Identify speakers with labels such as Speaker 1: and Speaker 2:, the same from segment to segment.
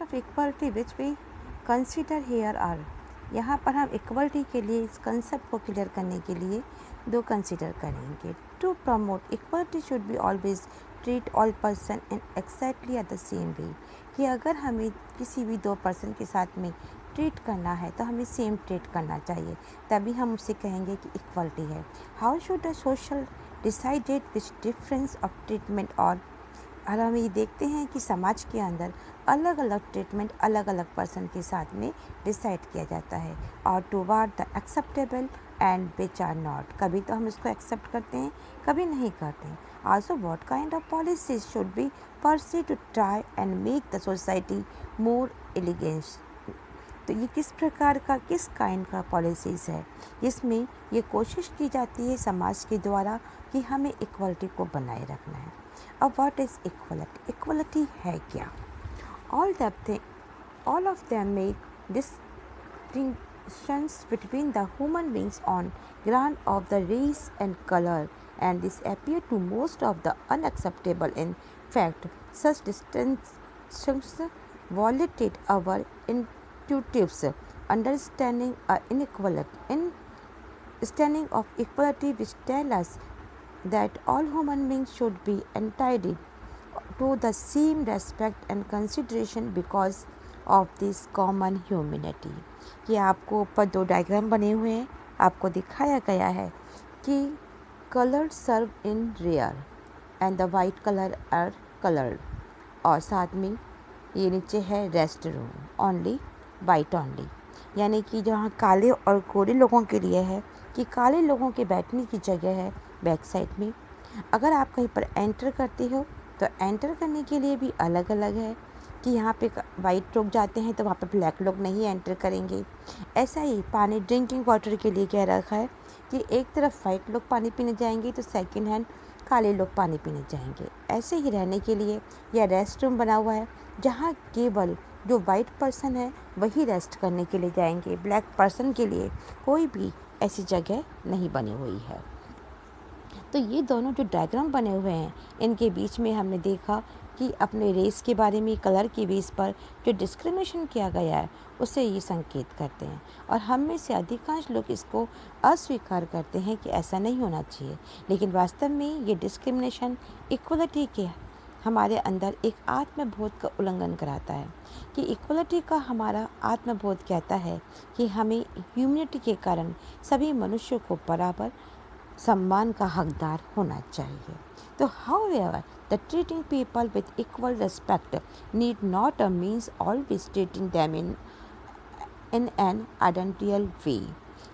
Speaker 1: Concept of equality which we consider here are, यहाँ पर हम इक्वलिटी के लिए इस कंसेप्ट को क्लियर करने के लिए दो कंसिडर करेंगे. To promote equality should be always treat all person in exactly at the same way, कि अगर हमें किसी भी दो पर्सन के साथ में ट्रीट करना है तो हमें सेम ट्रीट करना चाहिए, तभी हम उसे कहेंगे कि इक्वलिटी है. How should the social decided which difference of treatment और हम ये देखते हैं कि समाज के अंदर अलग अलग ट्रीटमेंट अलग अलग पर्सन के साथ में डिसाइड किया जाता है, और toward the acceptable and which are not, कभी तो हम इसको एक्सेप्ट करते हैं कभी नहीं करते हैं. Also what kind of policies should be pursued to try and make the society more elegance. तो ये किस प्रकार का किस काइंड का पॉलिसीज़ है जिसमें ये कोशिश की जाती है समाज के द्वारा कि हमें इक्वलिटी को बनाए रखना है. अब व्हाट इज़ इक्वलिटी, इक्वलिटी है क्या? all of them make distinctions between the human beings on ground of the race and color, and this appear to most of the unacceptable. In fact, such distinctions violate our intuitive understanding of equality, which tell us that all human beings should be entitled to the same respect and consideration because of this common humanity. ये आपको ऊपर दो diagram बने हुए हैं, आपको दिखाया गया है कि colour serve in rear and the white colour are coloured, और साथ में ये नीचे है rest room only white only, यानी कि जहाँ काले और गोरे लोगों के लिए है कि काले लोगों के बैठने की जगह है बैक साइड में. अगर आप कहीं पर एंटर करते हो तो एंटर करने के लिए भी अलग अलग है कि यहाँ पे वाइट लोग जाते हैं तो वहाँ पर ब्लैक लोग नहीं एंटर करेंगे. ऐसा ही पानी ड्रिंकिंग वाटर के लिए कह रखा है कि एक तरफ वाइट लोग पानी पीने जाएंगे तो सेकंड हैंड काले लोग पानी पीने जाएंगे. ऐसे ही रहने के लिए यह रेस्ट रूम बना हुआ है जहाँ केवल जो वाइट पर्सन है वही रेस्ट करने के लिए जाएंगे, ब्लैक पर्सन के लिए कोई भी ऐसी जगह नहीं बनी हुई है. तो ये दोनों जो डायग्राम बने हुए हैं इनके बीच में हमने देखा कि अपने रेस के बारे में कलर के बेस पर जो डिस्क्रिमिनेशन किया गया है उसे ये संकेत करते हैं, और हम में से अधिकांश लोग इसको अस्वीकार करते हैं कि ऐसा नहीं होना चाहिए. लेकिन वास्तव में ये डिस्क्रिमिनेशन इक्वलिटी के हमारे अंदर एक आत्मबोध का उल्लंघन कराता है कि इक्वलिटी का हमारा आत्मबोध कहता है कि हमें ह्यूमैनिटी के कारण सभी मनुष्यों को बराबर सम्मान का हकदार होना चाहिए. तो however, the treating people with equal respect need not a means always treating them in an identical way.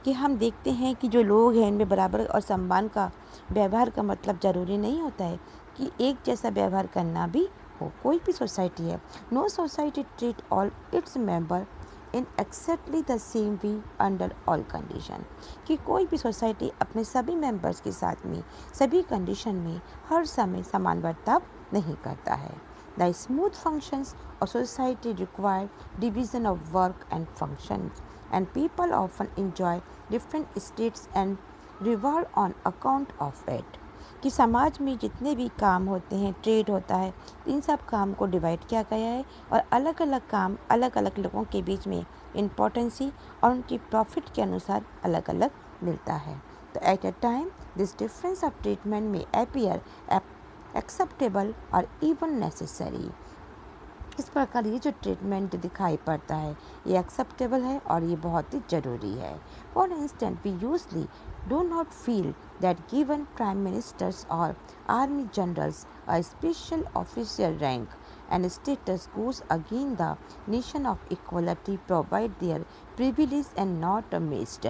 Speaker 1: कि हम देखते हैं कि जो लोग हैं इनमें बराबर और सम्मान का व्यवहार का मतलब ज़रूरी नहीं होता है कि एक जैसा व्यवहार करना भी हो. कोई भी सोसाइटी है, no society treat all its member in exactly the same way under all condition, कि कोई भी सोसाइटी अपने सभी मेंबर्स के साथ में सभी कंडीशन में हर समय समान बर्ताव नहीं करता है. The smooth functions of society require division of work and functions, and people often enjoy different states and revolve on account of it. कि समाज में जितने भी काम होते हैं, ट्रेड होता है, इन सब काम को डिवाइड किया गया है और अलग अलग काम अलग अलग लोगों के बीच में इम्पोर्टेंसी और उनकी प्रॉफिट के अनुसार अलग अलग मिलता है. तो at a time this difference of treatment में अपीयर एक्सेप्टेबल और इवन नेसेसरी. इस प्रकार ये जो ट्रीटमेंट दिखाई पड़ता है ये एक्सेप्टेबल है और ये बहुत ही ज़रूरी है. For instance we usually do not feel that given prime ministers or army generals a special official rank and status goes against the nation of equality provide their privilege and not a missed.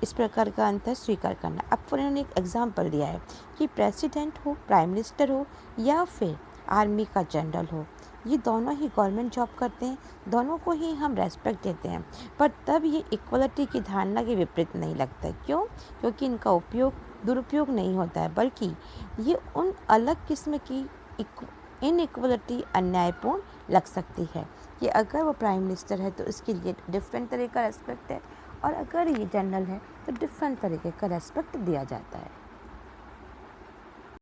Speaker 1: इस प्रकार का अंतर स्वीकार करना. अब उन्होंने एक example दिया है कि प्रेसिडेंट हो, प्राइम मिनिस्टर हो या फिर आर्मी का जनरल हो, ये दोनों ही गवर्नमेंट जॉब करते हैं, दोनों को ही हम रेस्पेक्ट देते हैं, पर तब ये इक्वलिटी की धारणा के विपरीत नहीं लगता है. क्यों? क्योंकि इनका उपयोग दुरुपयोग नहीं होता है, बल्कि ये उन अलग किस्म की इनइक्वलिटी अन्यायपूर्ण लग सकती है कि अगर वो प्राइम मिनिस्टर है तो इसके लिए डिफरेंट तरह का रेस्पेक्ट है, और अगर ये जनरल है तो डिफरेंट तरीके का रेस्पेक्ट दिया जाता है.